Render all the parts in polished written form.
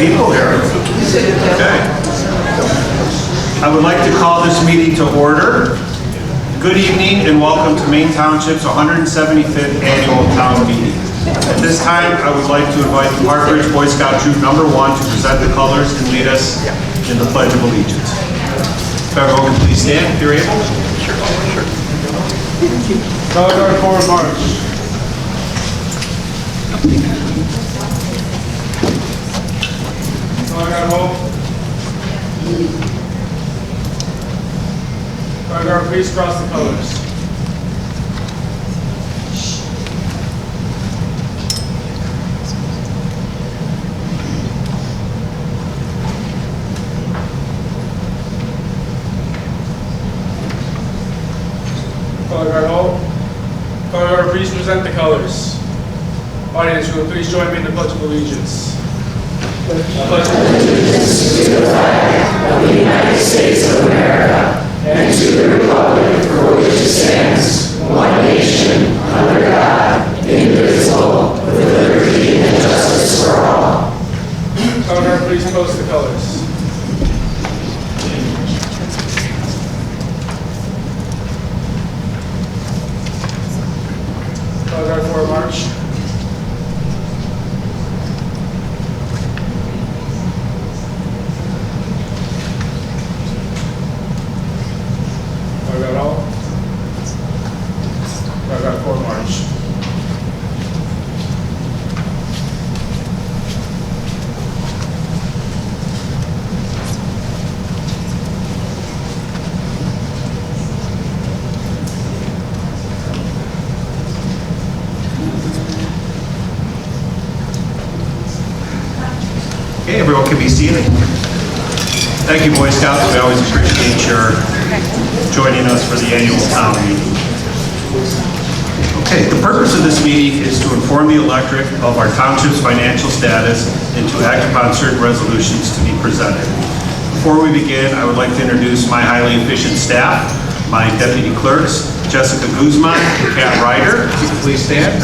people here. Okay. I would like to call this meeting to order. Good evening and welcome to Maine Township's 175th Annual Town Meeting. At this time, I would like to invite the Park Ridge Boy Scout Troop #1 to present the colors and lead us in the Pledge of Allegiance. If everyone can please stand if you're able. Sure. Color guard forward march. Color guard hold. Color guard, please cross the colors. Color guard hold. Color guard, please present the colors. Audience, will you please join me in the Pledge of Allegiance? I pledge allegiance to the flag of the United States of America and to the republic for which it stands, one nation, under God, indivisible, with liberty and justice for all. Color guard, please post the colors. Color guard forward march. Color guard all. Color guard forward march. Okay, everyone can be seated. Thank you, Boy Scouts. We always appreciate your joining us for the annual town meeting. Okay, the purpose of this meeting is to inform the electorate of our township's financial status and to act upon certain resolutions to be presented. Before we begin, I would like to introduce my highly efficient staff, my deputy clerks, Jessica Guzman and Kat Ryder. If you could please stand.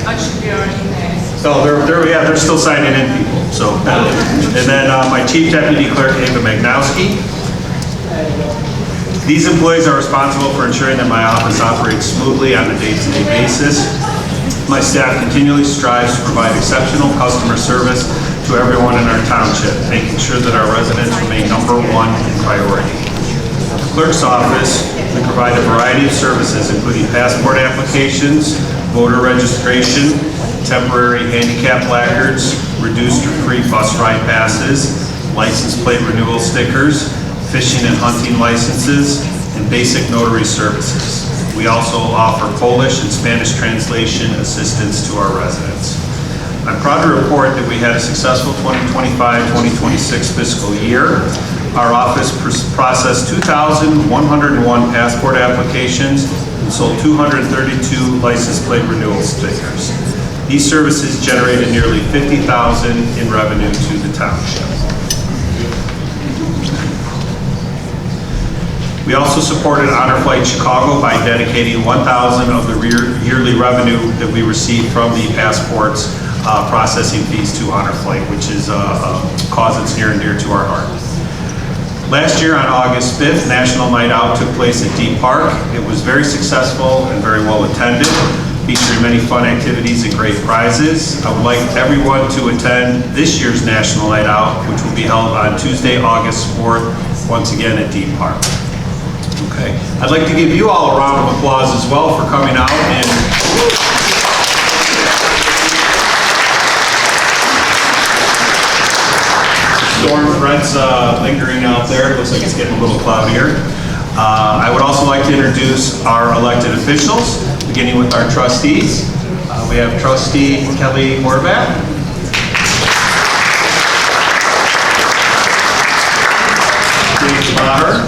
I should be already there. So they're still signing in people. So, and then my chief deputy clerk, Ava Magnowski. These employees are responsible for ensuring that my office operates smoothly on a day-to-day basis. My staff continually strives to provide exceptional customer service to everyone in our township, making sure that our residents remain #1 in priority. At the clerk's office, we provide a variety of services, including passport applications, voter registration, temporary handicap placards, reduced or free bus ride passes, license plate renewal stickers, fishing and hunting licenses, and basic notary services. We also offer Polish and Spanish translation assistance to our residents. I'm proud to report that we had a successful 2025-2026 fiscal year. Our office processed 2,101 passport applications and sold 232 license plate renewal stickers. These services generated nearly $50,000 in revenue to the township. We also supported Honor Flight Chicago by dedicating $1,000 of the yearly revenue that we received from the passports processing fees to Honor Flight, which is a cause that's near and dear to our heart. Last year on August 5th, National Night Out took place at Deep Park. It was very successful and very well attended, featuring many fun activities and great prizes. I would like everyone to attend this year's National Night Out, which will be held on Tuesday, August 4th, once again at Deep Park. Okay, I'd like to give you all a round of applause as well for coming out and storm threats lingering out there. It looks like it's getting a little cloudier. I would also like to introduce our elected officials, beginning with our trustees. We have Trustee Kelly Horvath. Dave Maher.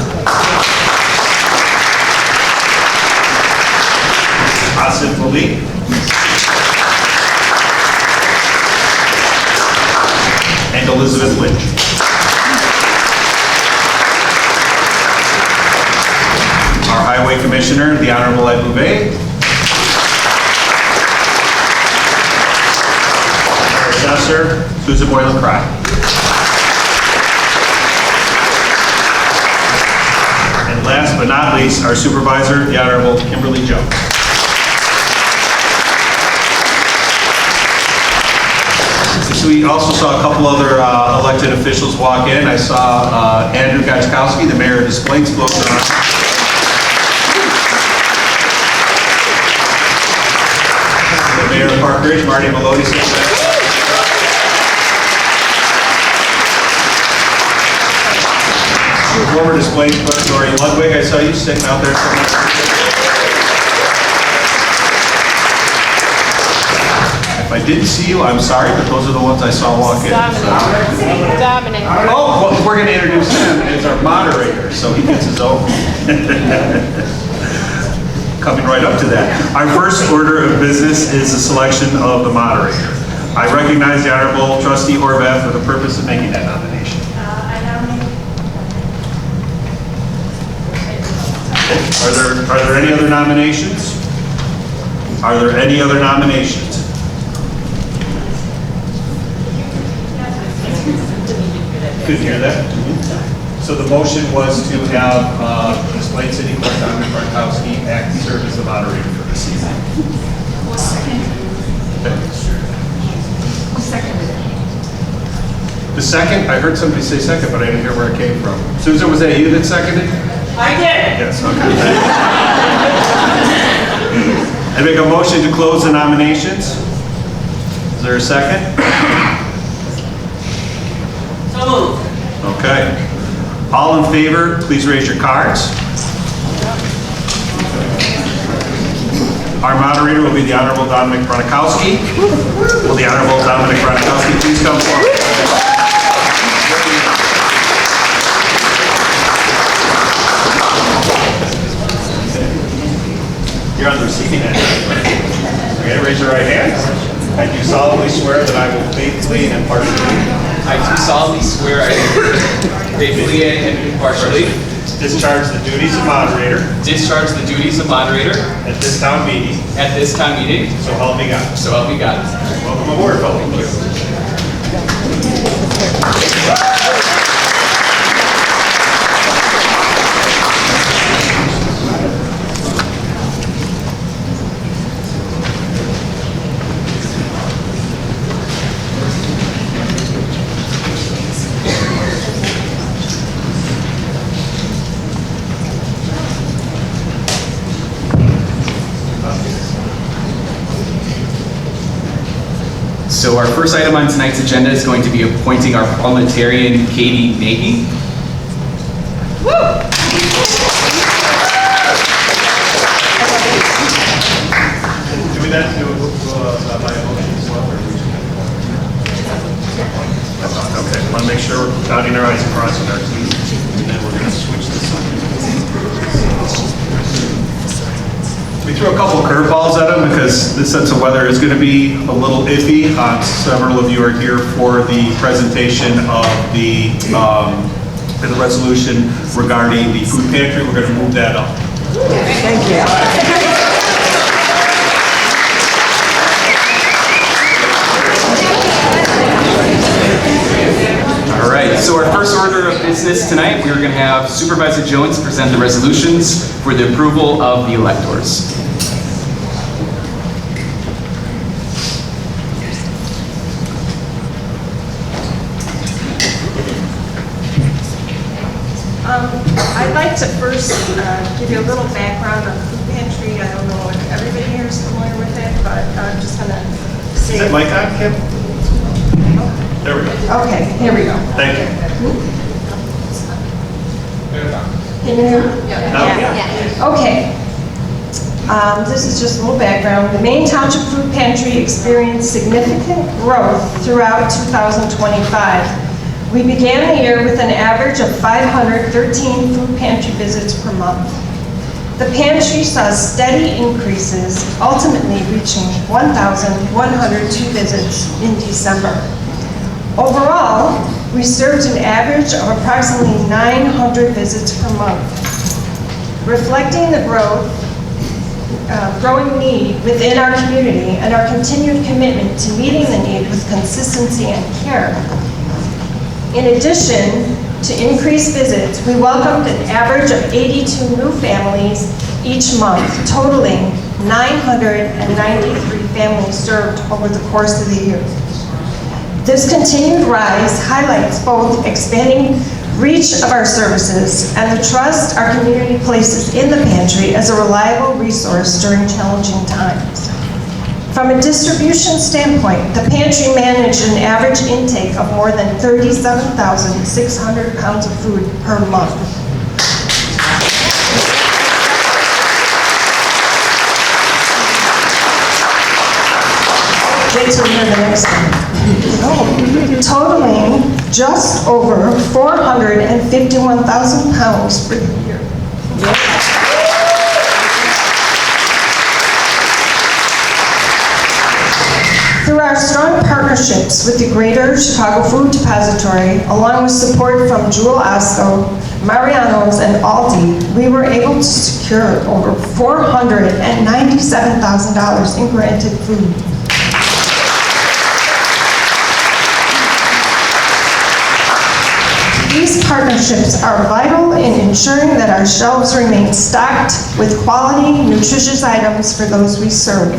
Asif Malik. And Elizabeth Lynch. Our Highway Commissioner, the Honorable Ed Bouvet. Our Assessor, Susan Boylan-Cry. last but not least, our supervisor, the Honorable Kimberly Jones. We also saw a couple other elected officials walk in. I saw Andrew Gajkowski, the mayor of Des Plaines, floating around. The mayor of Park Ridge, Marty Maloney, sitting back. Former Des Plaines clerk Dory Ludwig, I saw you sitting out there somewhere. If I didn't see you, I'm sorry, but those are the ones I saw walk in. Dominic. Oh, well, we're going to introduce him as our moderator, so he gets his own. Coming right up to that. Our first order of business is the selection of the moderator. I recognize the Honorable Trustee Horvath for the purpose of making that nomination. I nominate. Are there any other nominations? Are there any other nominations? Couldn't hear that. So the motion was to have Des Plaines City Clerk Dominic Bartkowski serve as the moderator for this season. The second, I heard somebody say second, but I didn't hear where it came from. Susan, was that you that seconded? I did. Yes, okay. I make a motion to close the nominations. Is there a second? So moved. Okay. All in favor, please raise your cards. Our moderator will be the Honorable Dominic Bartkowski. Will the Honorable Dominic Bartkowski please come forward? You're on the receiving end. Okay, raise your right hand. I do solemnly swear that I will faithfully and impartially I do solemnly swear I will faithfully and impartially discharge the duties of moderator discharge the duties of moderator at this town meeting, at this town meeting, so help me God. so help me God. Welcome aboard, fellow. Thank you. So our first item on tonight's agenda is going to be appointing our parliamentarian, Katie Nagy. Do we then do by motion as well? That's fine, okay. I want to make sure we're dotting our i's and crossing our t's. And then we're going to switch this up. We threw a couple curveballs at them because this sense of weather is going to be a little iffy. Several of you are here for the presentation of the resolution regarding the food pantry. We're going to move that up. Thank you. All right, so our first order of business tonight, we are going to have Supervisor Jones present the resolutions for the approval of the electors. I'd like to first give you a little background on food pantry. I don't know if everybody here is familiar with it, but I'm just going to say. Is that mic on, Kim? There we go. Okay, here we go. Thank you. Can you hear me? Yeah. Okay. This is just a little background. The Maine Township Food Pantry experienced significant growth throughout 2025. We began the year with an average of 513 food pantry visits per month. The pantry saw steady increases, ultimately reaching 1,102 visits in December. Overall, we served an average of approximately 900 visits per month. Reflecting the growing need within our community and our continued commitment to meeting the need with consistency and care. In addition, To increase visits, we welcomed an average of 82 new families each month, totaling 993 families served over the course of the year. This continued rise highlights both expanding reach of our services and the trust our community places in the pantry as a reliable resource during challenging times. From a distribution standpoint, the pantry managed an average intake of more than 37,600 pounds of food per month. Wait till you hear the next one. Totaling just over 451,000 pounds for the year. Through our strong partnerships with the Greater Chicago Food Depository, along with support from Jewel Osco, Mariano's, and Aldi, we were able to secure over $497,000 in granted food. These partnerships are vital in ensuring that our shelves remain stocked with quality, nutritious items for those we serve.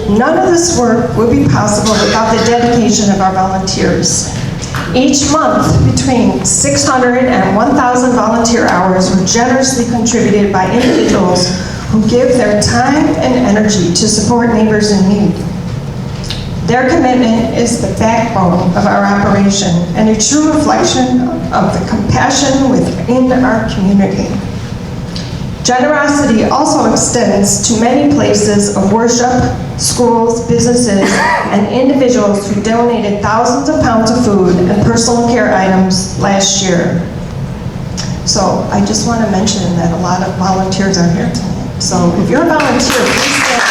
None of this work would be possible without the dedication of our volunteers. Each month, between 600 and 1,000 volunteer hours were generously contributed by individuals who give their time and energy to support neighbors in need. Their commitment is the backbone of our operation and a true reflection of the compassion within our community. Generosity also extends to many places of worship, schools, businesses, and individuals who donated thousands of pounds of food and personal care items last year. So I just want to mention that a lot of volunteers are here tonight. So if you're a volunteer, please stand up.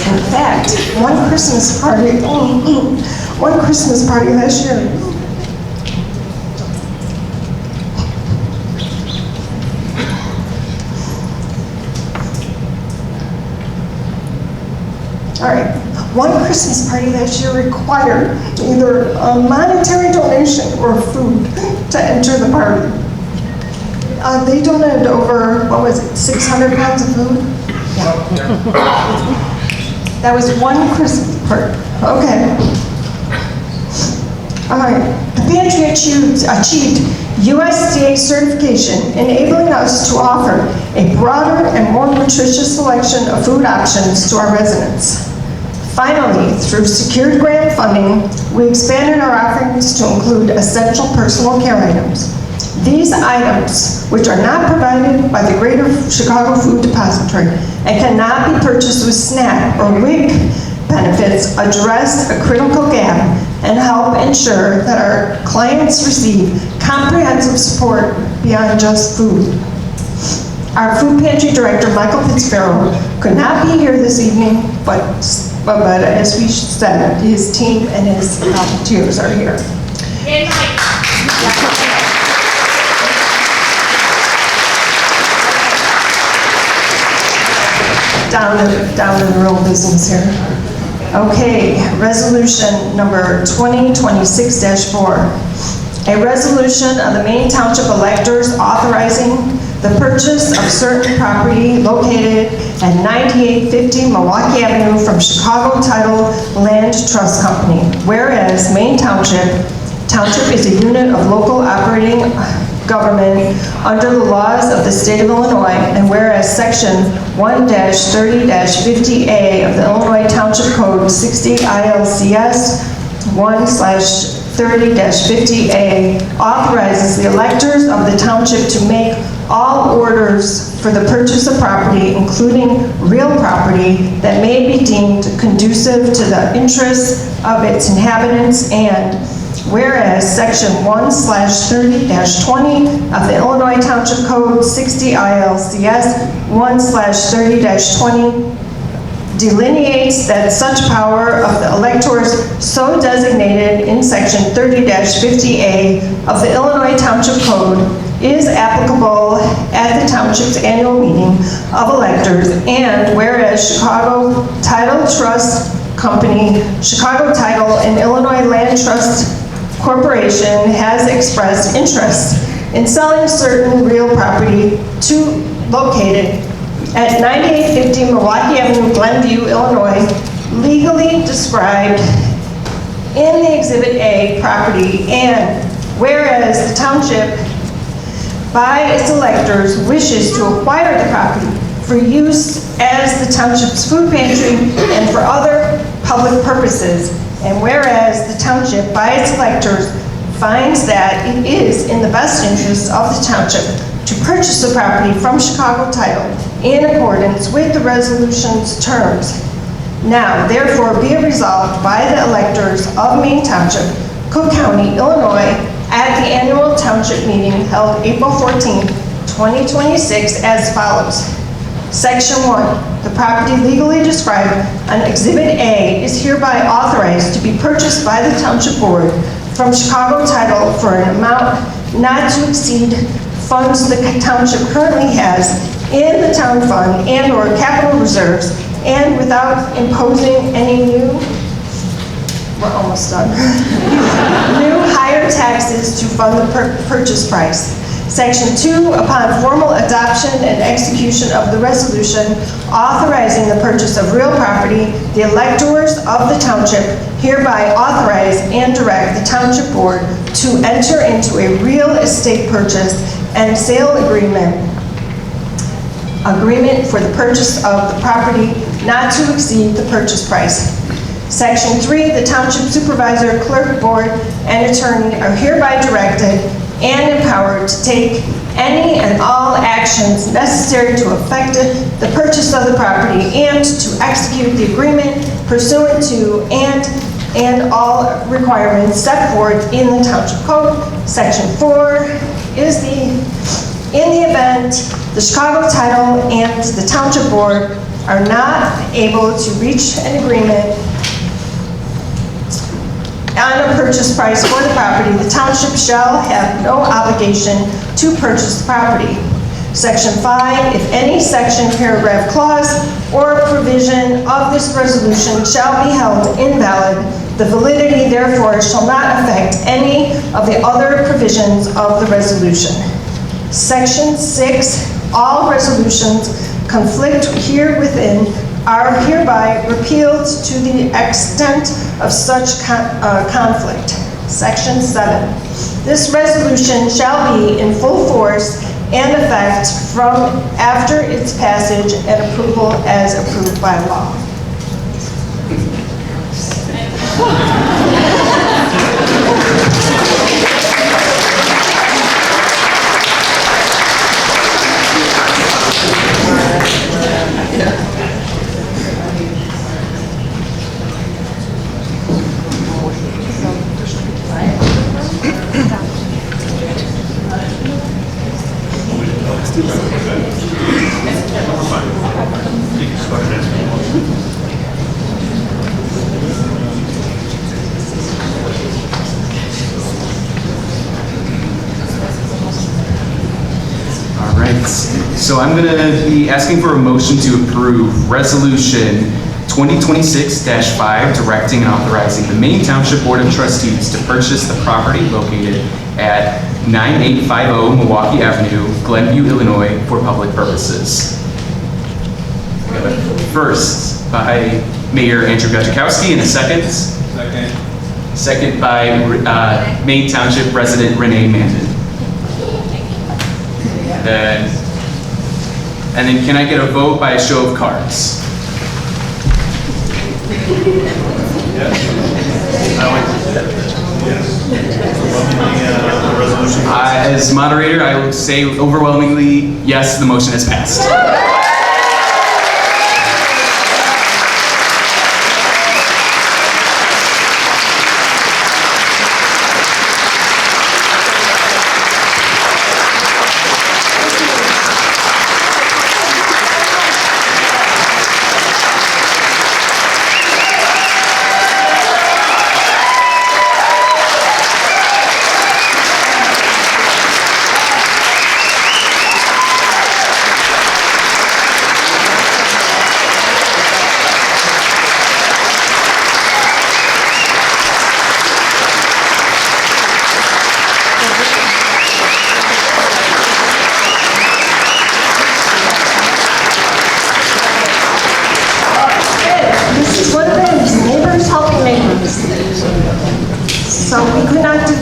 In fact, one Christmas party last year. All right, one Christmas party last year required either a monetary donation or food to enter the party. They donated over, 600 pounds of food? Yeah. That was one Christmas party. Okay. All right. The pantry achieved USDA certification, enabling us to offer a broader and more nutritious selection of food options to our residents. Finally, through secured grant funding, we expanded our offerings to include essential personal care items. These items, which are not provided by the Greater Chicago Food Depository and cannot be purchased with SNAP or WIC benefits, address a critical gap and help ensure that our clients receive comprehensive support beyond just food. Our food pantry director, Michael Fitzgerald, could not be here this evening, but as we said, his team and his volunteers are here. Down to the real business here. Okay, resolution number 2026-4. A resolution of the Maine Township electors authorizing the purchase of certain property located at 9850 Milwaukee Avenue from Chicago Title Land Trust Company. Whereas Maine Township is a unit of local operating government under the laws of the state of Illinois, and whereas section 1-30-50A of the Illinois Township Code 60 ILCS 1/30-50A authorizes the electors of the township to make all orders for the purchase of property, including real property, that may be deemed conducive to the interests of its inhabitants, and whereas section 1/30-20 of the Illinois Township Code 60 ILCS 1/30-20 delineates that such power of the electors so designated in section 30-50A of the Illinois Township Code is applicable at the township's annual meeting of electors, and whereas Chicago Title Trust Company, Chicago Title, and Illinois Land Trust Corporation has expressed interest in selling certain real property located at 9850 Milwaukee Avenue, Glenview, Illinois, legally described in the Exhibit A property, and whereas the township, by its electors, wishes to acquire the property for use as the township's food pantry and for other public purposes, and whereas the township, by its electors, finds that it is in the best interest of the township to purchase the property from Chicago Title in accordance with the resolution's terms. Now, therefore, be it resolved by the electors of Maine Township, Cook County, Illinois, at the annual township meeting held April 14, 2026, as follows. Section 1, the property legally described on Exhibit A is hereby authorized to be purchased by the Township Board from Chicago Title for an amount not to exceed funds the township currently has in the town fund and/or capital reserves, and without imposing any new, we're almost done, new higher taxes to fund the purchase price. Section 2, upon formal adoption and execution of the resolution authorizing the purchase of real property, the electors of the township hereby authorize and direct the township board to enter into a real estate purchase and sale agreement for the purchase of the property not to exceed the purchase price. Section 3, the township supervisor, clerk, board, and attorney are hereby directed and empowered to take any and all actions necessary to effect the purchase of the property and to execute the agreement pursuant to and all requirements set forth in the Township Code. Section 4 is in the event the Chicago Title and the Township Board are not able to reach an agreement on a purchase price for the property, the township shall have no obligation to purchase the property. Section 5, if any section, paragraph, clause, or provision of this resolution shall be held invalid, the validity therefore shall not affect any of the other provisions of the resolution. Section 6, all resolutions conflict herewithin are hereby repealed to the extent of such conflict. Section 7. This resolution shall be in full force and effect from after its passage and approval as approved by law. So I'm going to be asking for a motion to approve Resolution 2026-5, directing and authorizing the Maine Township Board of Trustees to purchase the property located at 9850 Milwaukee Avenue, Glenview, Illinois, for public purposes. First by Mayor Andrew Gajkowski, and a second. Second by Maine Township Resident Renee Mandan. And then can I get a vote by a show of cards? As moderator, I will say overwhelmingly, yes, the motion has passed.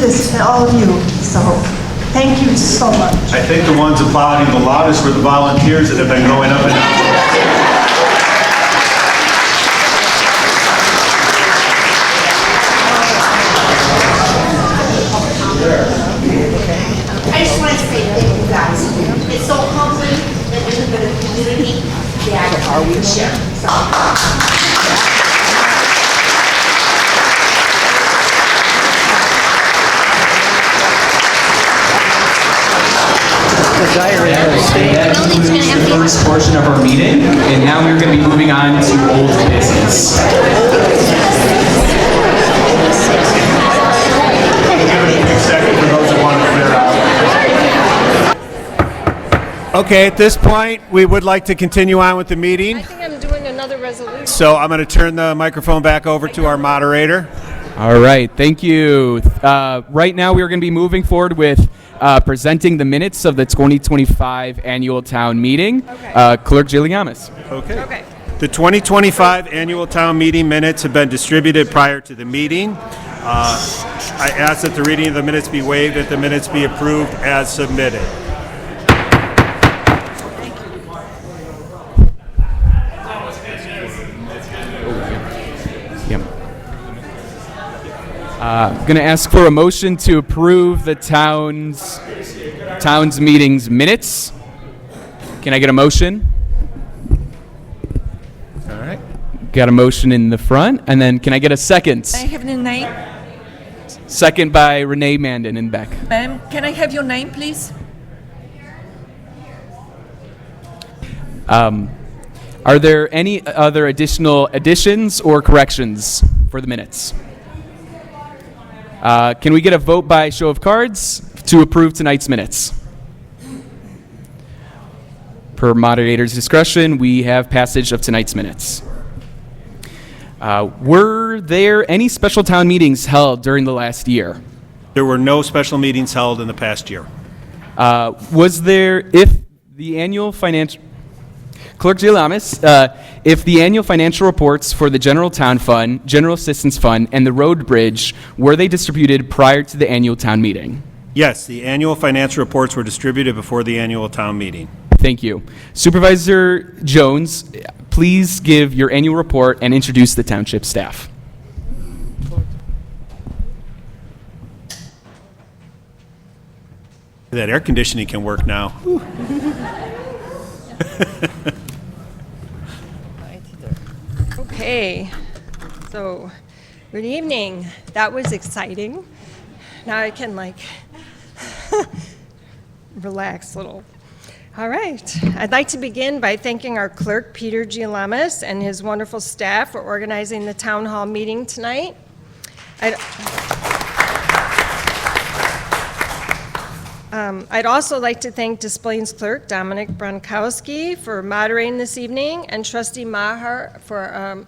this, and all of you. So thank you so much. I think the ones applauding the loudest were the volunteers that have been going up and down. I just want to say thank you guys. It's so humbling that we live in a community that we share. That concludes the first portion of our meeting, and now we're going to be moving on to old business. Give it a quick second for those that want to clear out. Okay, at this point, we would like to continue on with the meeting. I think I'm doing another resolution. So I'm going to turn the microphone back over to our moderator. All right, thank you. Right now, we are going to be moving forward with presenting the minutes of the 2025 annual town meeting. Okay. Clerk Gilliamis. Okay. The 2025 annual town meeting minutes have been distributed prior to the meeting. I ask that the reading of the minutes be waived, that the minutes be approved as submitted. Going to ask for a motion to approve the town's meetings minutes. Can I get a motion? All right. Got a motion in the front, and then can I get a second? Can I have your name? Second by Renee Mandan in Beck. Ma'am, can I have your name, please? Are there any other additional additions or corrections for the minutes? Can we get a vote by show of cards to approve tonight's minutes? Per moderator's discretion, we have passage of tonight's minutes. Were there any special town meetings held during the last year? There were no special meetings held in the past year. Was there, if the annual financial... Clerk Gilamis, if the annual financial reports for the General Town Fund, General Assistance Fund, and the Road Bridge, were they distributed prior to the annual town meeting? Yes, the annual financial reports were distributed before the annual town meeting. Thank you. Supervisor Jones, please give your annual report and introduce the township staff. That air conditioning can work now. Okay, so good evening. That was exciting. Now I can relax a little. All right, I'd like to begin by thanking our clerk, Peter Gialamas, and his wonderful staff for organizing the town hall meeting tonight. I'd also like to thank Des Plaines clerk Dominic Bronkowski for moderating this evening, and trustee Maher for,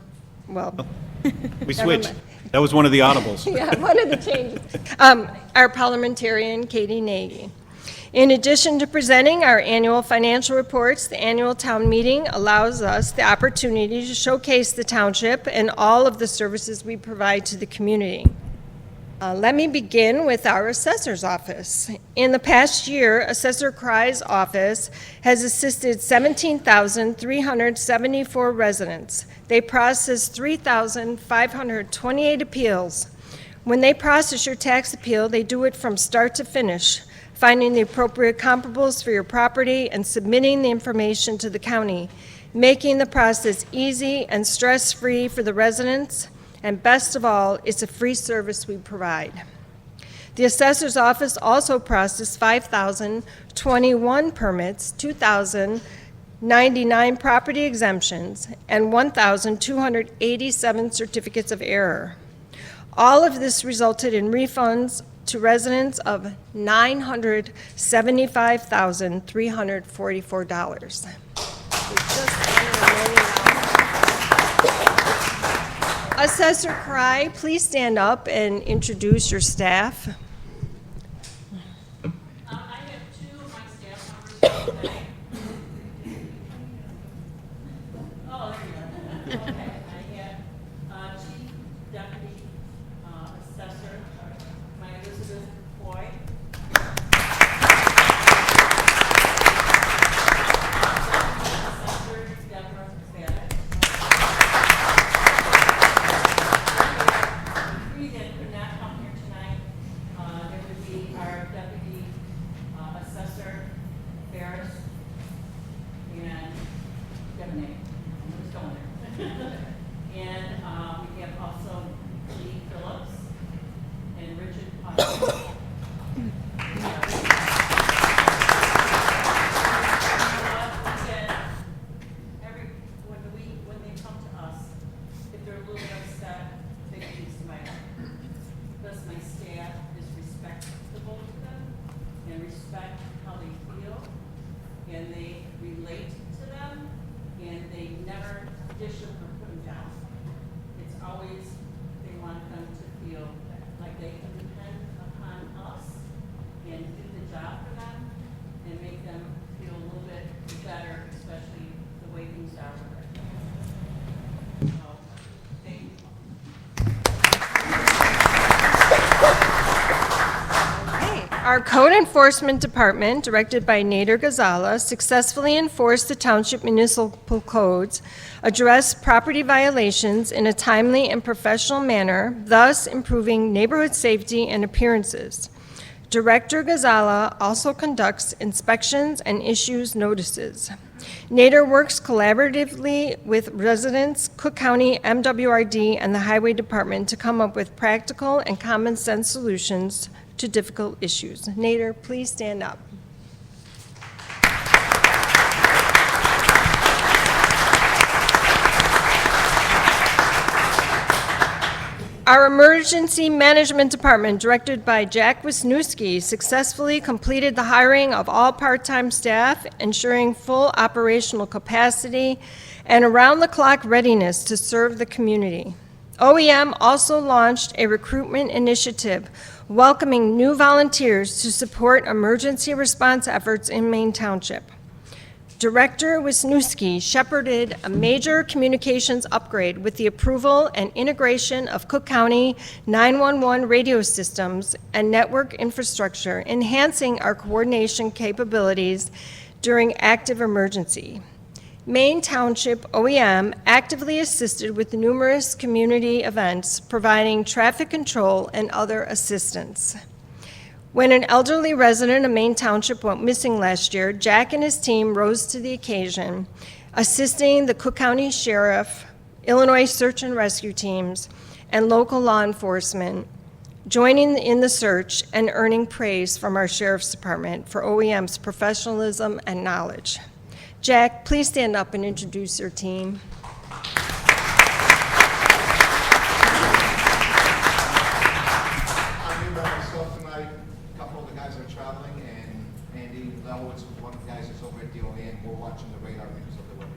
We switched. That was one of the audibles. yeah, one of the changes. Our parliamentarian, Katie Nagy. In addition to presenting our annual financial reports, the annual town meeting allows us the opportunity to showcase the township and all of the services we provide to the community. Let me begin with our assessor's office. In the past year, Assessor Cry's office has assisted 17,374 residents. They processed 3,528 appeals. When they process your tax appeal, they do it from start to finish, finding the appropriate comparables for your property and submitting the information to the county, making the process easy and stress-free for the residents. And best of all, it's a free service we provide. The assessor's office also processed 5,021 permits, 2,099 property exemptions, and 1,287 certificates of error. All of this resulted in refunds to residents of $975,344. Assessor Cry, please stand up and introduce your staff. I have two of my staff members. Oh, there you go. Okay, I have Chief Deputy Assessor, my Elizabeth When they come to us, if they're a little bit upset, they can smile. Because my staff is respectful to them and respect how they feel, and they relate to them, and they never dish them or put them down. It's always, they want them to feel like they can depend upon us and do the job for them and make them feel a little bit better, especially the way things are with it. So, thank you. Our Code Enforcement Department, directed by Nader Ghazala, successfully enforced the township municipal codes, addressed property violations in a timely and professional manner, thus improving neighborhood safety and appearances. Director Ghazala also conducts inspections and issues notices. Nader works collaboratively with residents, Cook County, MWRD, and the Highway Department to come up with practical and common sense solutions to difficult issues. Nader, please stand up. Our Emergency Management Department, directed by Jack Wisniewski, successfully completed the hiring of all part-time staff, ensuring full operational capacity and around-the-clock readiness to serve the community. OEM also launched a recruitment initiative welcoming new volunteers to support emergency response efforts in Maine Township. Director Wisniewski shepherded a major communications upgrade with the approval and integration of Cook County 911 radio systems and network infrastructure, enhancing our coordination capabilities during active emergency. Maine Township OEM actively assisted with numerous community events, providing traffic control and other assistance. When an elderly resident of Maine Township went missing last year, Jack and his team rose to the occasion, assisting the Cook County Sheriff, Illinois search and rescue teams, and local law enforcement, joining in the search and earning praise from our Sheriff's Department for OEM's professionalism and knowledge. Jack, please stand up and introduce your team. I'm here by myself tonight. A couple of the guys are traveling, and Andy Lelowitz was one of the guys that's over at DOA, and we're watching the radar meters of the weather.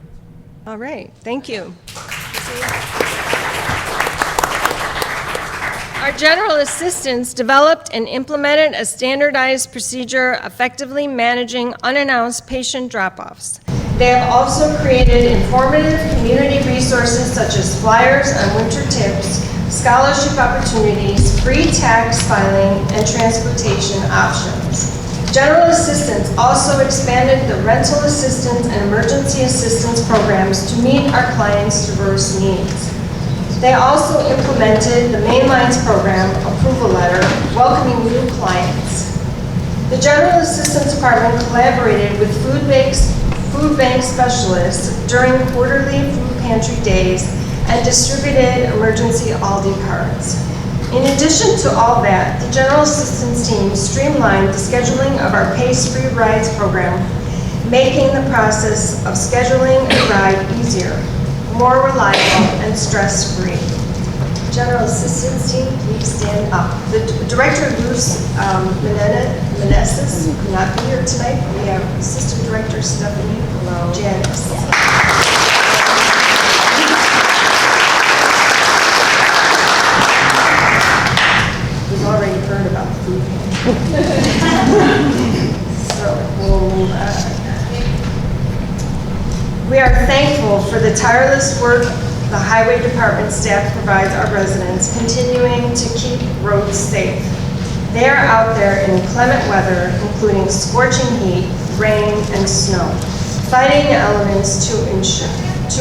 All right, thank you. Our general assistants developed and implemented a standardized procedure effectively managing unannounced patient drop-offs. They have also created informative community resources such as flyers on winter tips, scholarship opportunities, free tax filing, and transportation options. General assistants also expanded the rental assistance and emergency assistance programs to meet our clients' diverse needs. They also implemented the Main Lines program approval letter, welcoming new clients. The General Assistance Department collaborated with food bank specialists during quarterly food pantry days and distributed emergency Aldi cards. In addition to all that, the General Assistance team streamlined the scheduling of our Pace-Free Rides program, making the process of scheduling a ride easier, more reliable, and stress-free. General Assistance team, please stand up. The Director, Bruce Meneses, could not be here tonight. We have Assistant Director Stephanie Janice. We've already heard about the food pantry. So we'll move on. We are thankful for the tireless work the Highway Department staff provides our residents, continuing to keep roads safe. They are out there in inclement weather, including scorching heat, rain, and snow, fighting elements to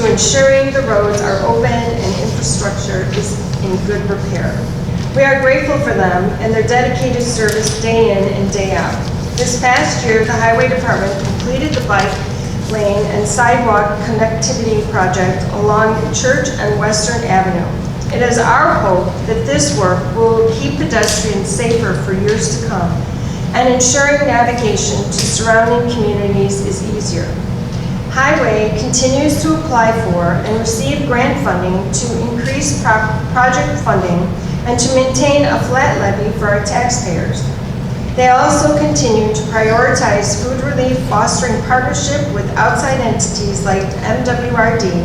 ensuring the roads are open and infrastructure is in good repair. We are grateful for them and their dedicated service day in and day out. This past year, the Highway Department completed the bike lane and sidewalk connectivity project along Church and Western Avenue. It is our hope that this work will keep pedestrians safer for years to come, and ensuring navigation to surrounding communities is easier. Highway continues to apply for and receive grant funding to increase project funding and to maintain a flat levy for our taxpayers. They also continue to prioritize food relief, fostering partnership with outside entities like MWRD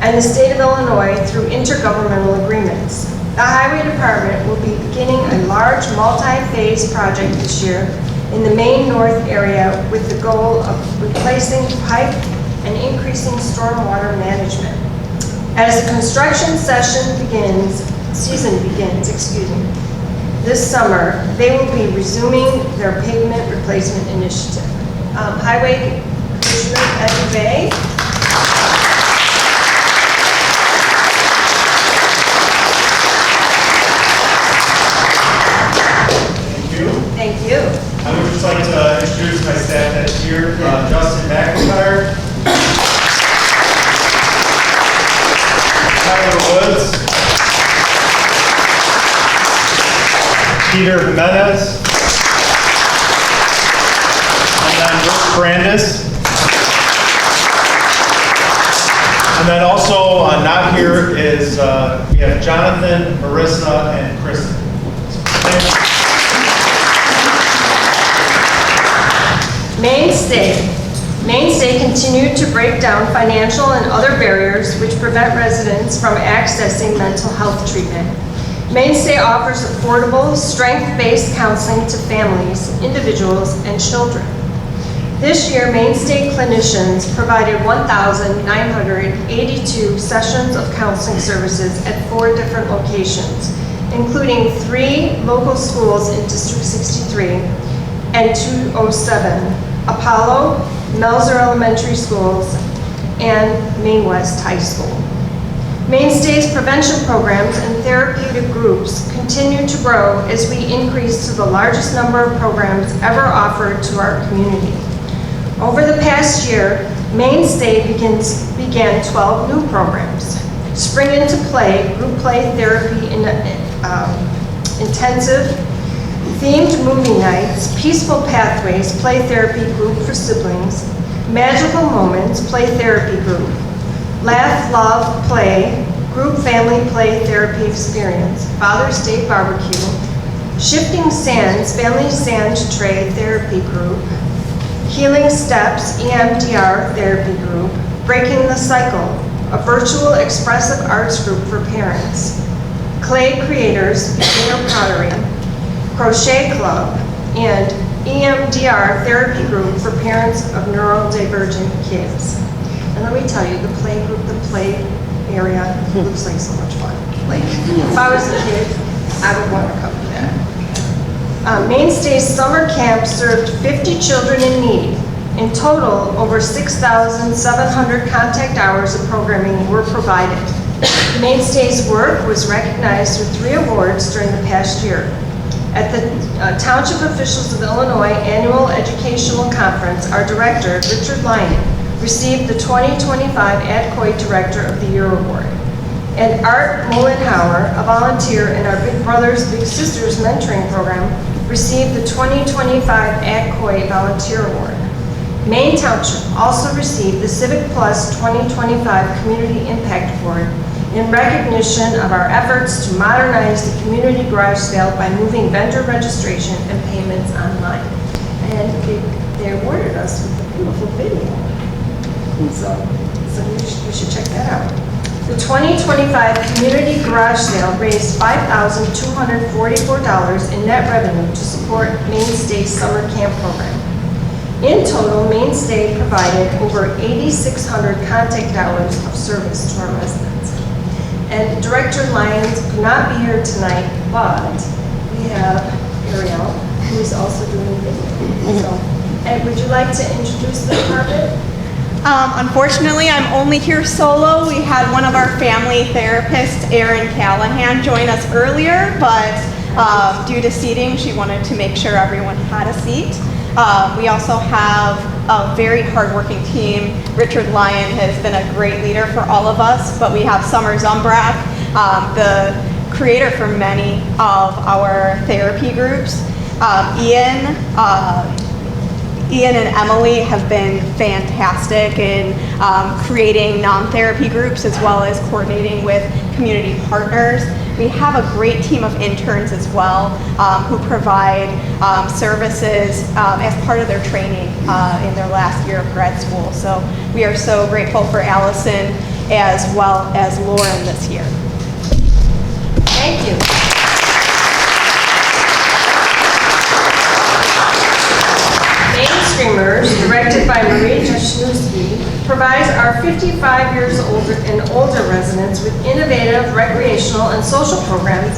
and the state of Illinois through intergovernmental agreements. The Highway Department will be beginning a large multi-phase project this year in the Maine North area with the goal of replacing pipe and increasing stormwater management. As the construction season begins, this summer, they will be resuming their pavement replacement initiative. Highway Commissioner Eddie Bay. Thank you. I would just like to introduce my staff that's here. Justin McIntyre, Tyler Woods, Peter Jimenez, and then Rick Brandis. And then also not here is we have Jonathan, Marissa, and Kristen. Thank you. Mainstay continued to break down financial and other barriers which prevent residents from accessing mental health treatment. Mainstay offers affordable, strength-based counseling to families, individuals, and children. This year, Mainstay clinicians provided 1,982 sessions of counseling services at 4 different locations, including 3 local schools in District 63 and 207, Apollo, Melzer Elementary Schools, and Maine West High School. Mainstay's prevention programs and therapeutic groups continue to grow as we increase to the largest number of programs ever offered to our community. Over the past year, Mainstay began 12 new programs. Spring into Play, group play therapy intensive, themed movie nights, Peaceful Pathways, play therapy group for siblings, Magical Moments, play therapy group, Laugh, Love, Play, group family play therapy experience, Father's Day barbecue, Shifting Sands, family sand tray therapy group, Healing Steps, EMDR therapy group, Breaking the Cycle, a virtual expressive arts group for parents, Clay Creators, beginner pottery, Crochet Club, and EMDR therapy group for parents of neurodivergent kids. And let me tell you, the play group, the play area looks like so much fun. Like, if I was a kid, I would want to come to that. Mainstay's summer camp served 50 children in need. In total, over 6,700 contact hours of programming were provided. Mainstay's work was recognized with 3 awards during the past year. At the Township Officials of Illinois Annual Educational Conference, our director, Richard Lyon, received the 2025 ADCOI Director of the Year Award. And Art Mullenhauer, a volunteer in our Big Brothers Big Sisters mentoring program, received the 2025 ADCOI Volunteer Award. Maine Township also received the Civic Plus 2025 Community Impact Award in recognition of our efforts to modernize the community garage sale by moving vendor registration and payments online. And they awarded us with a beautiful video. So you should check that out. The 2025 Community Garage Sale raised $5,244 in net revenue to support Mainstay's summer camp program. In total, Mainstay provided over 8,600 contact hours of service to our residents. And Director Lyons could not be here tonight, but we have Ariel, who is also doing video. So, and would you like to introduce the department? Unfortunately, I'm only here solo. We had one of our family therapists, Erin Callahan, join us earlier, but due to seating, she wanted to make sure everyone had a seat. We also have a very hardworking team. Richard Lyon has been a great leader for all of us, but we have Summer Zumbrak, the creator for many of our therapy groups. Ian and Emily have been fantastic in creating non-therapy groups as well as coordinating with community partners. We have a great team of interns as well who provide services as part of their training in their last year of grad school. So we are so grateful for Allison as well as Lauren this year. Thank you. Mainstreamers, directed by Marie Jashnewski, provides our 55 years old and older residents with innovative recreational and social programs,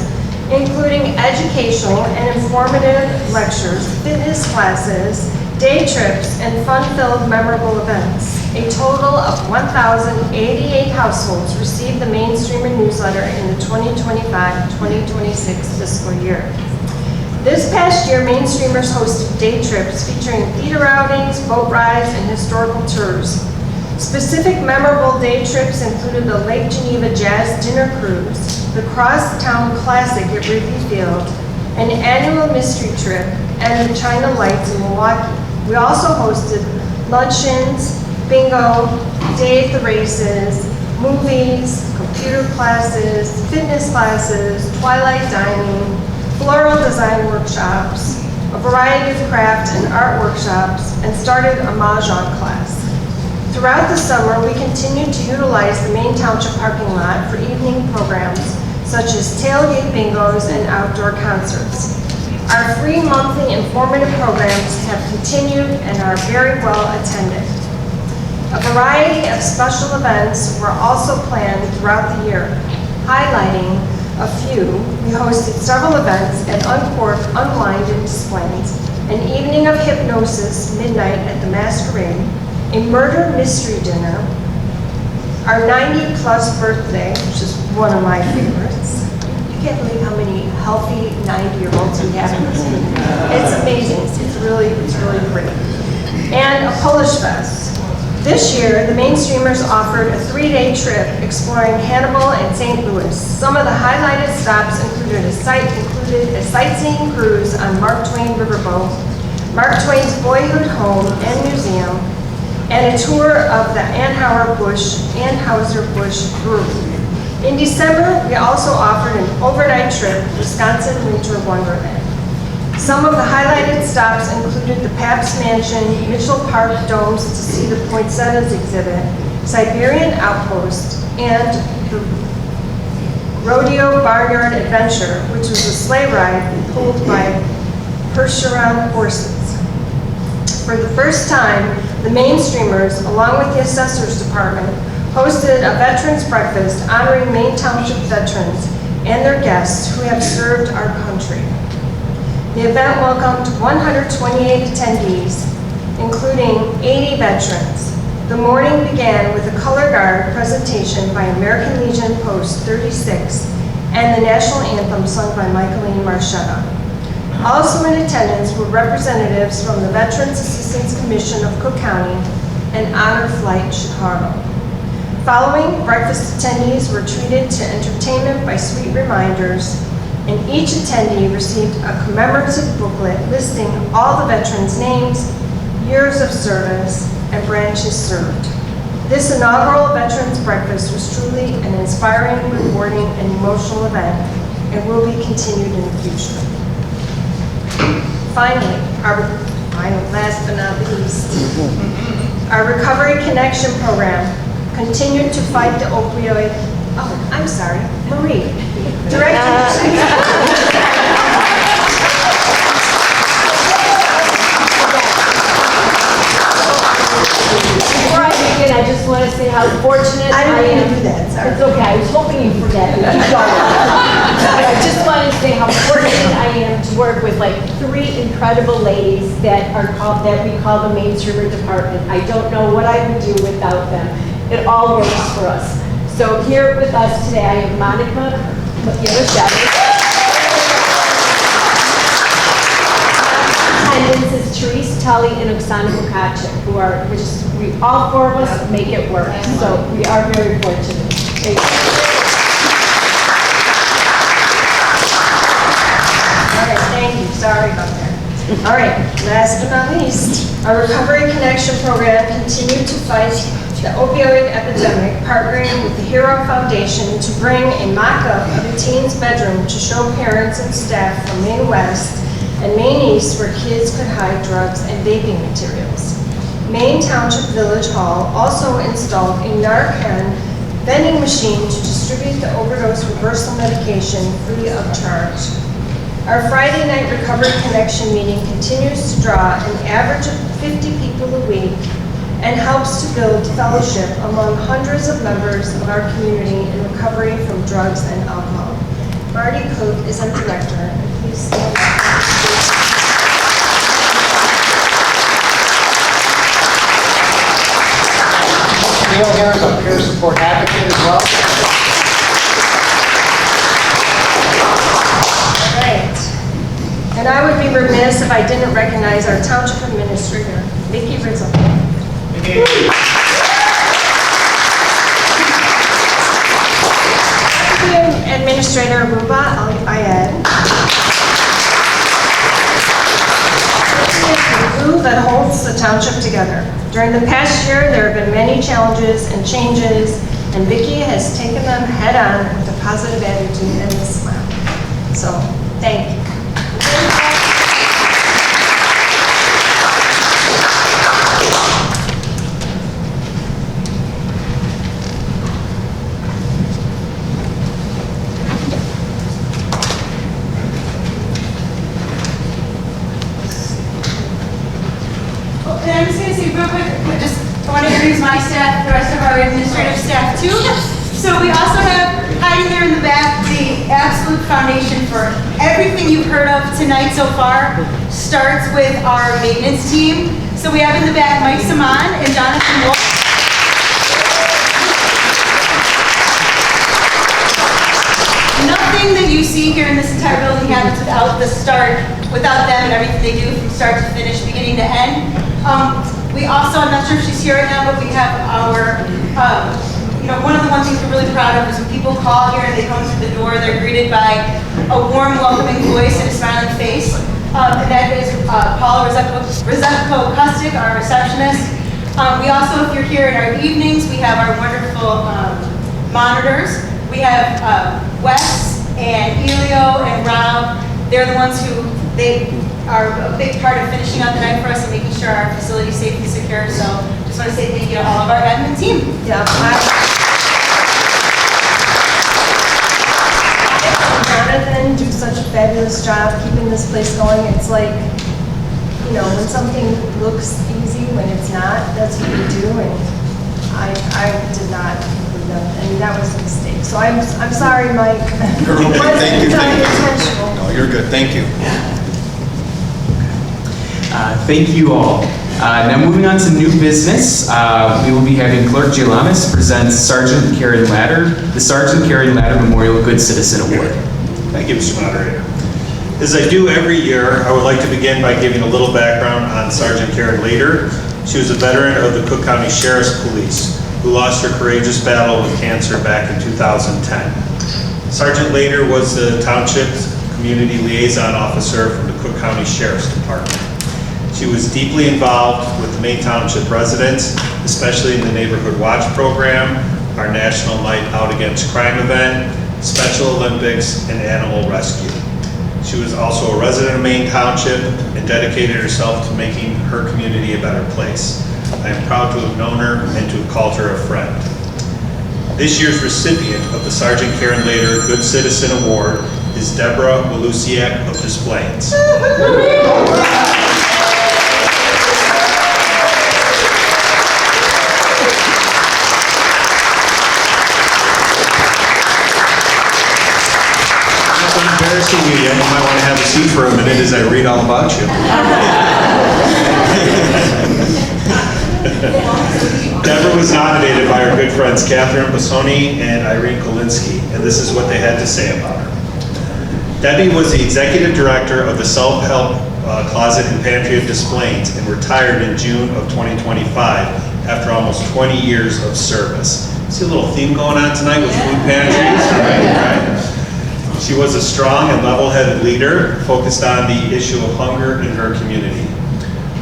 including educational and informative lectures, fitness classes, day trips, and fun-filled memorable events. A total of 1,088 households received the Mainstreamer newsletter in the 2025-2026 fiscal year. This past year, Mainstreamers hosted day trips featuring theater outings, boat rides, and historical tours. Specific memorable day trips included the Lake Geneva Jazz Dinner Cruise, the Crosstown Classic at Wrigley Field, an annual mystery trip, and the China Lights in Milwaukee. We also hosted luncheons, bingo, day at the races, movies, computer classes, fitness classes, twilight dining, floral design workshops, a variety of craft and art workshops, and started a Mahjong class. Throughout the summer, we continued to utilize the Maine Township parking lot for evening programs, such as tailgate bingos and outdoor concerts. Our free monthly informative programs have continued and are very well attended. A variety of special events were also planned throughout the year. Highlighting a few, we hosted several events at Uncork, Unwind, and Displays, an evening of hypnosis midnight at the Masquerade, a murder mystery dinner, our 90-plus birthday, which is one of my favorites. You can't believe how many healthy 90-year-olds we have in this meeting. It's amazing. It's really great. And a Polish Fest. This year, the Mainstreamers offered a 3-day trip exploring Hannibal and St. Louis. Some of the highlighted stops included a sightseeing cruise on Mark Twain Riverboat, Mark Twain's boyhood home and museum, and a tour of the Anheuser-Busch Brewery. In December, we also offered an overnight trip to Wisconsin Winter Wonderland. Some of the highlighted stops included the Pabst Mansion, Mitchell Park Domes to see the Poinsettias exhibit, Siberian Outpost, and the Rodeo Barnyard Adventure, which was a sleigh ride pulled by Percheron horses. For the first time, the Mainstreamers, along with the Assessor's Department, hosted a Veterans Breakfast honoring Maine Township veterans and their guests who have served our country. The event welcomed 128 attendees, including 80 veterans. The morning began with a color guard presentation by American Legion Post 36 and the national anthem sung by Michaeline Marchetta. Also in attendance were representatives from the Veterans Assistance Commission of Cook County and Honor Flight Chicago. Following, breakfast attendees were treated to entertainment by Sweet Reminders, and each attendee received a commemorative booklet listing all the veterans' names, years of service, and branches served. This inaugural Veterans Breakfast was truly an inspiring, rewarding, and emotional event, and will be continued in the future. Finally, last but not least, our Recovery Connection program continued to fight the opioid. Oh, I'm sorry, Marie. Director. Before I begin, I just want to say how fortunate I am. Do that, sorry. It's okay. I was hoping you'd forget. Keep going. I just wanted to say how fortunate I am to work with like 3 incredible ladies that we call the Mainstreamer Department. I don't know what I would do without them. It all works for us. So here with us today, I have Monica Yaroshevich. Attendance is Therese Tully, and Oksana Bukacek, who are, all four of us make it work. So we are very fortunate. Thank you. All right, thank you. Sorry about that. All right, last but not least, our Recovery Connection program continued to fight the opioid epidemic, partnering with the Hero Foundation to bring a mock-up of a teen's bedroom to show parents and staff from Maine West and Maine East where kids could hide drugs and vaping materials. Maine Township Village Hall also installed a Narcan vending machine to distribute the overdose reversal medication free of charge. Our Friday night Recovery Connection meeting continues to draw an average of 50 people a week and helps to build fellowship among hundreds of members of our community in recovery from drugs and alcohol. Marty Cook is our director, and please stand up. Neil here is a peer support advocate as well. All right. And I would be remiss if I didn't recognize our Township Administrator, Vicki Rizzo. Administrator Ruba Ayed. The glue that holds the township together. During the past year, there have been many challenges and changes, and Vicki has taken them head on with a positive attitude and a smile. So, thank you. I'm just going to say real quick, I want to introduce my staff, the rest of our administrative staff too. So we also have, hiding there in the back, the absolute foundation for everything you've heard of tonight so far starts with our maintenance team. So we have in the back Mike Saman and Jonathan Wolf. Nothing that you see here in this entire building happens without them and everything they do from start to finish, beginning to end. We also, I'm not sure if she's here right now, but we have our, one of the ones things we're really proud of is when people call here and they come through the door, they're greeted by a warm, welcoming voice and a smiling face. And that is Paula Rizepko-Kustik, our receptionist. We also, if you're here in our evenings, we have our wonderful monitors. We have Wes and Elio and Rob. They're the ones who, they are a big part of finishing out the night for us and making sure our facility is safe and secure. So just want to say thank you to all of our admin team. Yeah. Jonathan do such a fabulous job keeping this place going. It's like, when something looks easy when it's not, that's what we do. And I did not include them, and that was a mistake. So I'm sorry, Mike. You're okay. Thank you. Intentional. No, you're good. Thank you. Thank you all. Now moving on to new business, we will be having Clerk Gilamis present Sergeant Karen Latter, the Sergeant Karen Latter Memorial Good Citizen Award. Thank you, Mr. Moderator. As I do every year, I would like to begin by giving a little background on Sergeant Karen Latter. She was a veteran of the Cook County Sheriff's Police who lost her courageous battle with cancer back in 2010. Sergeant Latter was the Township's Community Liaison Officer from the Cook County Sheriff's Department. She was deeply involved with the Maine Township residents, especially in the Neighborhood Watch Program, our National Night Out Against Crime event, Special Olympics, and Animal Rescue. She was also a resident of Maine Township and dedicated herself to making her community a better place. I am proud to have known her and to have called her a friend. This year's recipient of the Sergeant Karen Latter Good Citizen Award is Deborah Walusiak of Des Plaines. Embarrassing you yet. You might want to have a seat for a minute as I read all about you. Deborah was nominated by her good friends Catherine Bassoni and Irene Kolinsky, and this is what they had to say about her. Debbie was the executive director of the self-help Closet and Pantry of Displays and retired in June of 2025 after almost 20 years of service. See a little theme going on tonight with food pantries, right? She was a strong and level-headed leader focused on the issue of hunger in her community.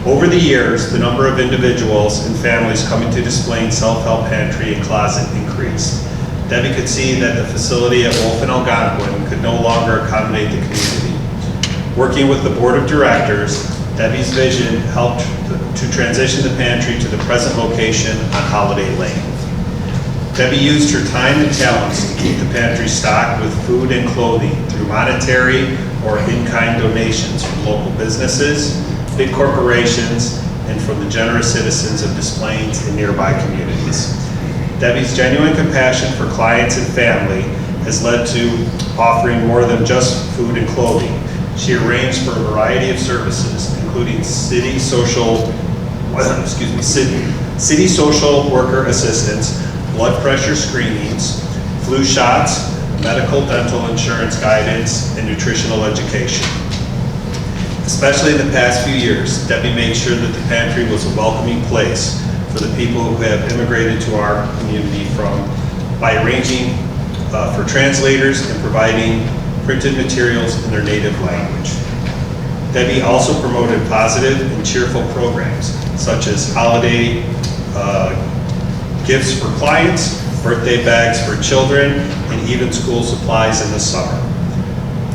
Over the years, the number of individuals and families coming to Displays Self-Help Pantry and Closet increased. Debbie could see that the facility at Wolf and Algonquin could no longer accommodate the community. Working with the board of directors, Debbie's vision helped to transition the pantry to the present location on Holiday Lane. Debbie used her time and talents to keep the pantry stocked with food and clothing through monetary or in-kind donations from local businesses, big corporations, and from the generous citizens of Displays and nearby communities. Debbie's genuine compassion for clients and family has led to offering more than just food and clothing. She arranged for a variety of services, including city social worker assistance, blood pressure screenings, flu shots, medical dental insurance guidance, and nutritional education. Especially in the past few years, Debbie made sure that the pantry was a welcoming place for the people who have immigrated to our community by arranging for translators and providing printed materials in their native language. Debbie also promoted positive and cheerful programs such as holiday gifts for clients, birthday bags for children, and even school supplies in the summer.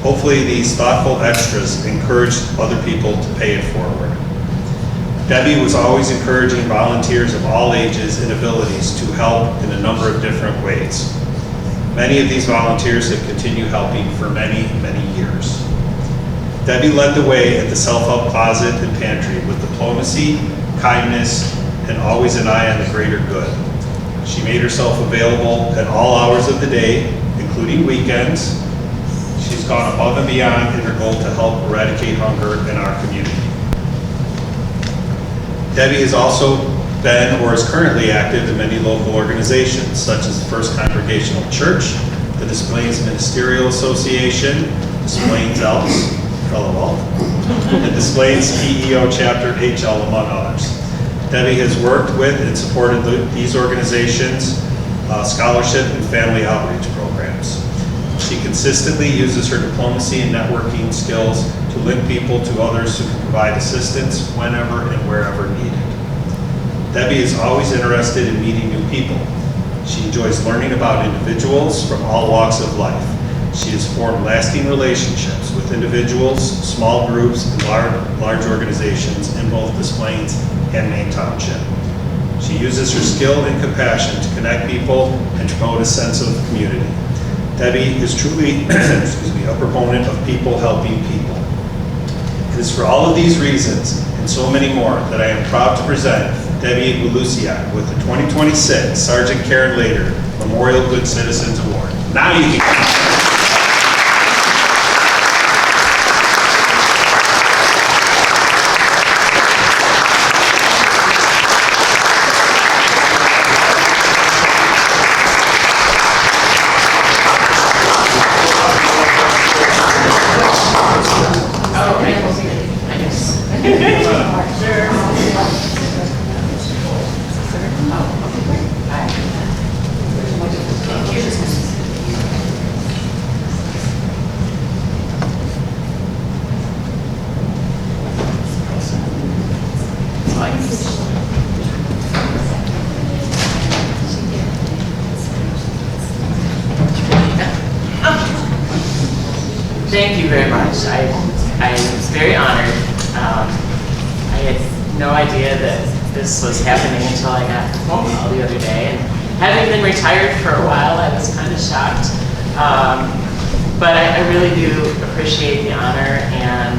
Hopefully these thoughtful extras encouraged other people to pay it forward. Debbie was always encouraging volunteers of all ages and abilities to help in a number of different ways. Many of these volunteers have continued helping for many, many years. Debbie led the way at the Self-Help Closet and Pantry with diplomacy, kindness, and always an eye on the greater good. She made herself available at all hours of the day, including weekends. She's gone above and beyond in her goal to help eradicate hunger in our community. Debbie has also been or is currently active in many local organizations, such as the First Congregational Church, the Displays Ministerial Association, Displays Elks, LOL, and Displays PEO Chapter HL, among others. Debbie has worked with and supported these organizations' scholarship and family outreach programs. She consistently uses her diplomacy and networking skills to link people to others who can provide assistance whenever and wherever needed. Debbie is always interested in meeting new people. She enjoys learning about individuals from all walks of life. She has formed lasting relationships with individuals, small groups, and large organizations in both Displays and Maine Township. She uses her skill and compassion to connect people and to promote a sense of community. Debbie is truly a proponent of people helping people. It is for all of these reasons and so many more that I am proud to present Debbie Ulusiak with the 2026 Sergeant Karen Lader Memorial Good Citizens Award. Now you can. Thank you very much. I was very honored. I had no idea that this was happening until I got the phone call the other day. And having been retired for a while, I was kind of shocked. But I really do appreciate the honor, and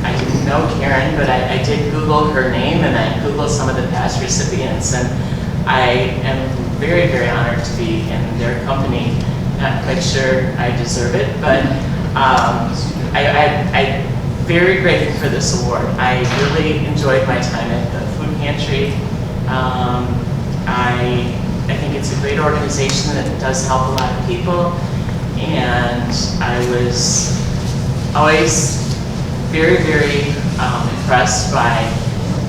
I didn't know Karen, but I did Google her name, and I Googled some of the past recipients, and I am very, very honored to be in their company. Not quite sure I deserve it, but I'm very grateful for this award. I really enjoyed my time at the food pantry. I think it's a great organization that does help a lot of people, and I was always very, very impressed by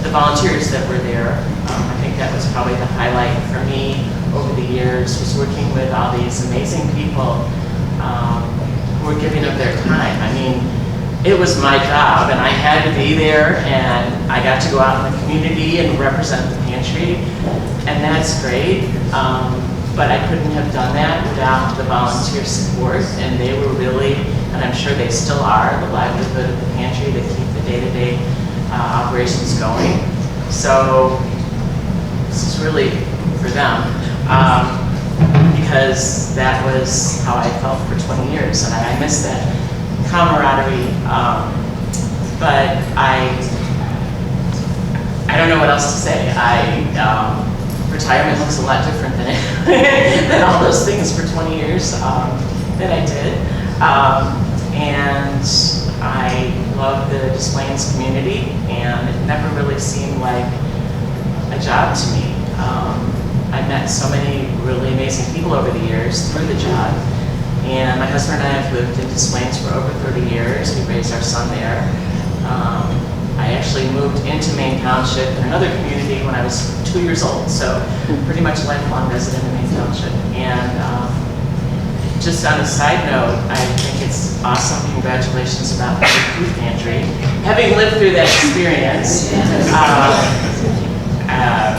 the volunteers that were there. I think that was probably the highlight for me over the years, was working with all these amazing people who were giving up their time. I mean, it was my job, and I had to be there, and I got to go out in the community and represent the pantry, and that's great. But I couldn't have done that without the volunteer support, and they were really, and I'm sure they still are, the livelihood of the pantry to keep the day-to-day operations going. So this is really for them, because that was how I felt for 20 years, and I miss that camaraderie. But I don't know what else to say. Retirement looks a lot different than than all those things for 20 years that I did. And I love the Des Plaines community, and it never really seemed like a job to me. I met so many really amazing people over the years through the job. And my husband and I have lived in Des Plaines for over 30 years. We raised our son there. I actually moved into Maine Township in another community when I was 2 years old, so pretty much a lifelong resident of Maine Township. And just on a side note, I think it's awesome. Congratulations about the food pantry. Having lived through that experience,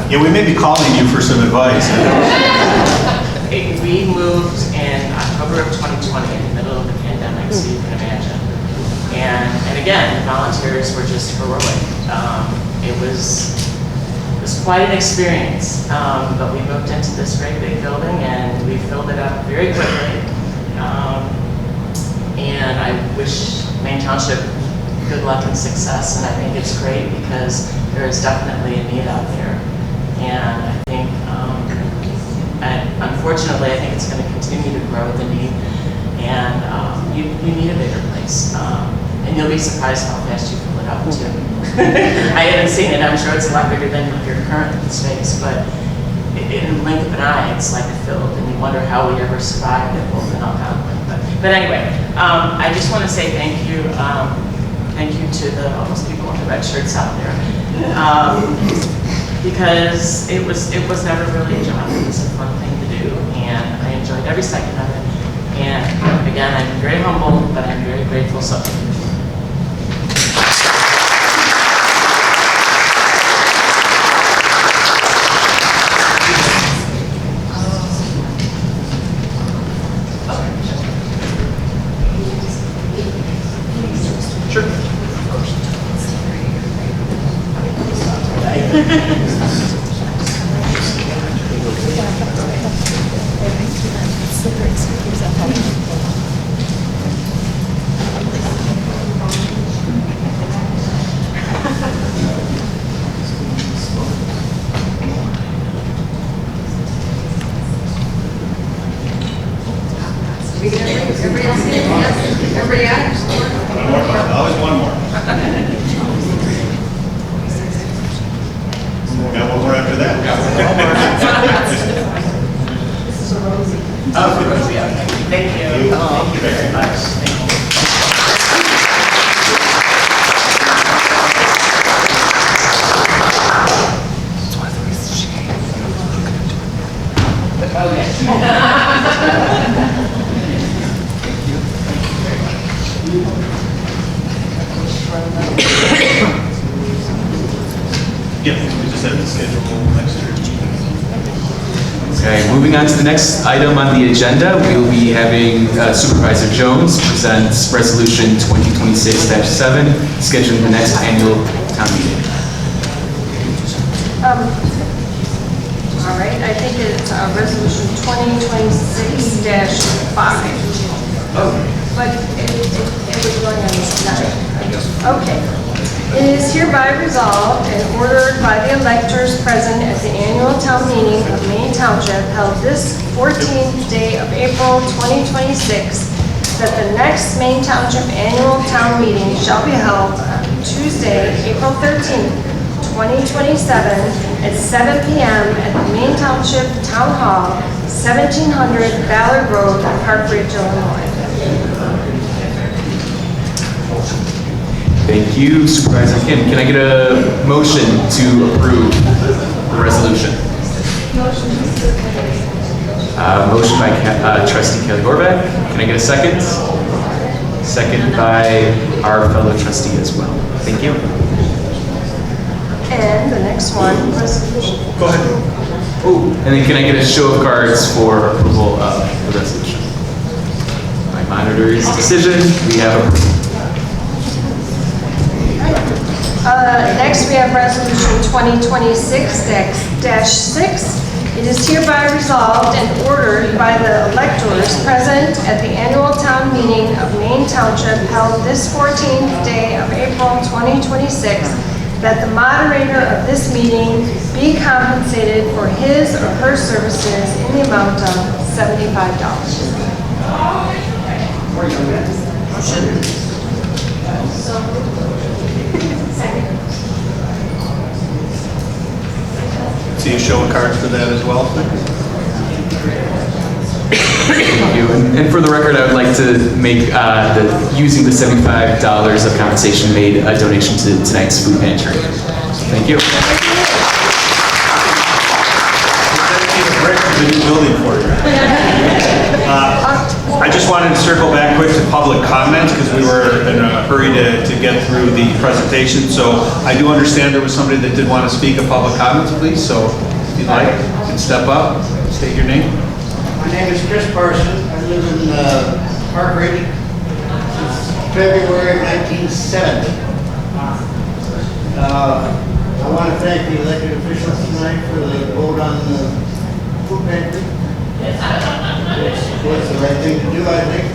Yeah, we may be calling you for some advice. we moved in October of 2020 in the middle of the pandemic, so you can imagine. And again, the volunteers were just heroic. It was quite an experience, but we moved into this great big building and we filled it up very quickly. And I wish Maine Township good luck and success, and I think it's great because there is definitely a need out there. And I think, unfortunately, I think it's going to continue to grow, the need, and you need a bigger place. And you'll be surprised how fast you fill it up too. I haven't seen it. I'm sure it's a lot bigger than your current space, but in a blink of an eye, it's like filled, and you wonder how we ever survived it both in Algonquin. But anyway, I just want to say thank you. Thank you to all those people in the red shirts out there, because it was never really a job. It was a fun thing to do, and I enjoyed every second of it. And again, I'm very humble, but I'm very grateful. So. Always one more. Got one more after that. Oh, Rosie, okay. Thank you. Thank you very much. Thank you. Yeah, we just have to schedule next year. Okay, moving on to the next item on the agenda, we will be having Supervisor Jones present Resolution 2026-7, scheduling the next annual town meeting. All right, I think it's Resolution 2026-5. But it was going on tonight. Okay. It is hereby resolved and ordered by the electors present at the annual town meeting of Maine Township held this 14th day of April 2026 that the next Maine Township annual town meeting shall be held on Tuesday, April 13th, 2027 at 7 p.m. at the Maine Township Town Hall, 1700 Ballard Road, Park Ridge, Illinois. Thank Thank you, Supervisor Kim. Can I get a motion to approve the resolution? Motion by Trustee Kelly Horvath. Can I get a second? Second by our fellow trustee as well. Thank you. And the next one, resolution. Go ahead. Oh, and then can I get a show of cards for approval of the resolution? My monitor's decision, we have approval. Next, we have Resolution 2026-6. It is hereby resolved and ordered by the electors present at the annual town meeting of Maine Township held this 14th day of April 2026 that the moderator of this meeting be compensated for his or her services in the amount of $75. See a show of cards for that as well? Thank you. And for the record, I would like to make using the $75 of compensation made a donation to tonight's food pantry. Thank you. The new building for you. I just wanted to circle back quick to public comments because we were in a hurry to get through the presentation. So I do understand there was somebody that did want to speak at public comments, please. So if you'd like, you can step up, state your name. My name is Chris Parsons. I live in Park Ridge since February of 1970. I want to thank the elected officials tonight for the vote on the food pantry. It's the right thing to do, I think.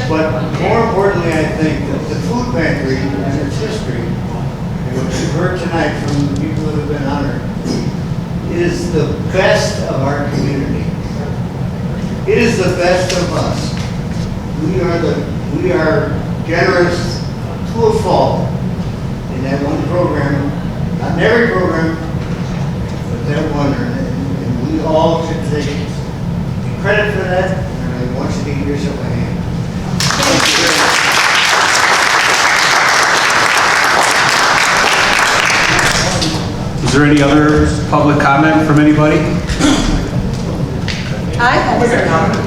But more importantly, I think that the food pantry and its history, and what you've heard tonight from the people that have been honored, is the best of our community. It is the best of us. We are generous to a fault in that one program, not in every program, but that one, and we all should take credit for that, and I want you to give yourself a hand. Is there any other public comment from anybody? I have a comment.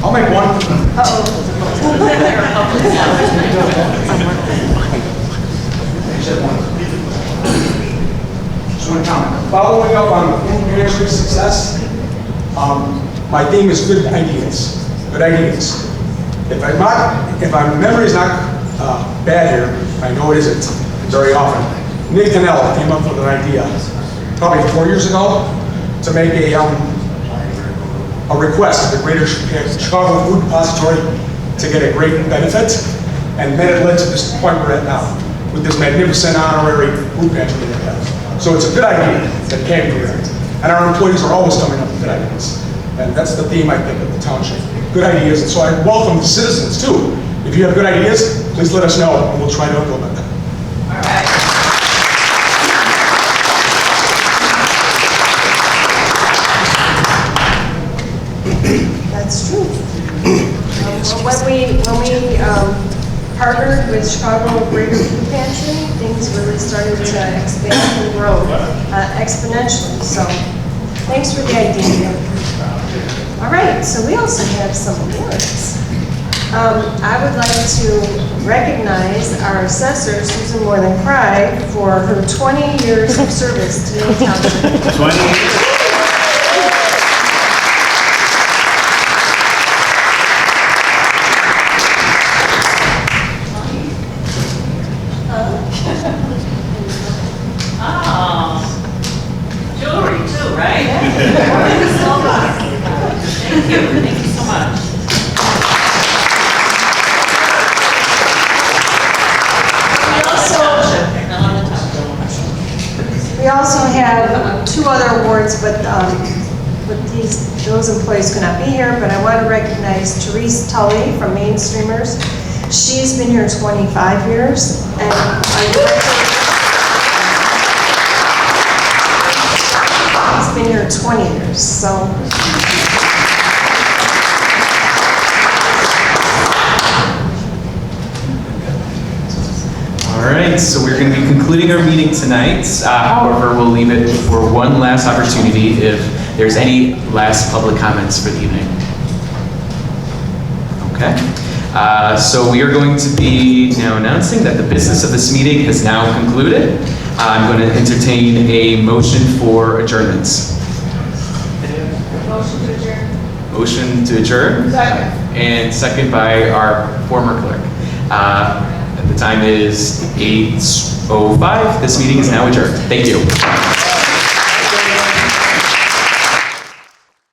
I'll make one. Just one comment. Following up on the food pantry success, my theme is good ideas. Good ideas. If my memory is not bad here, I know it isn't very often. Nick Cannell came up with an idea probably 4 years ago to make a request to the Greater Chicago Food Depository to get a great benefit, and then it led to this point we're at now with this magnificent honorary food pantry that we have. So it's a good idea that came to here, and our employees are always coming up with good ideas. And that's the theme, I think, of the township. Good ideas, and so I welcome the citizens, too. If you have good ideas, please let us know, and we'll try to implement them. All right. That's true. When we partnered with Chicago Greater Food Pantry, things really started to expand and grow exponentially. So thanks for the idea. All right, so we also have some awards. I would like to recognize our assessor, Susan More Than Cry, for her 20 years of service to Maine Township. 20 years. Jewelry too, right? Thank you so much. We also have two other awards, but those employees could not be here, but I want to recognize Therese Tully from Mainstreamers. She's been here 25 years, and he's been here 20 years, so. right, so we're going to be concluding our meeting tonight. However, we'll leave it for one last opportunity if there's any last public comments for the evening. Okay. So we are going to be now announcing that the business of this meeting has now concluded. I'm going to entertain a motion for adjournments. Motion to adjourn. Motion to adjourn. Second. And second by our former clerk. The time is 8:05. This meeting is now adjourned. Thank you.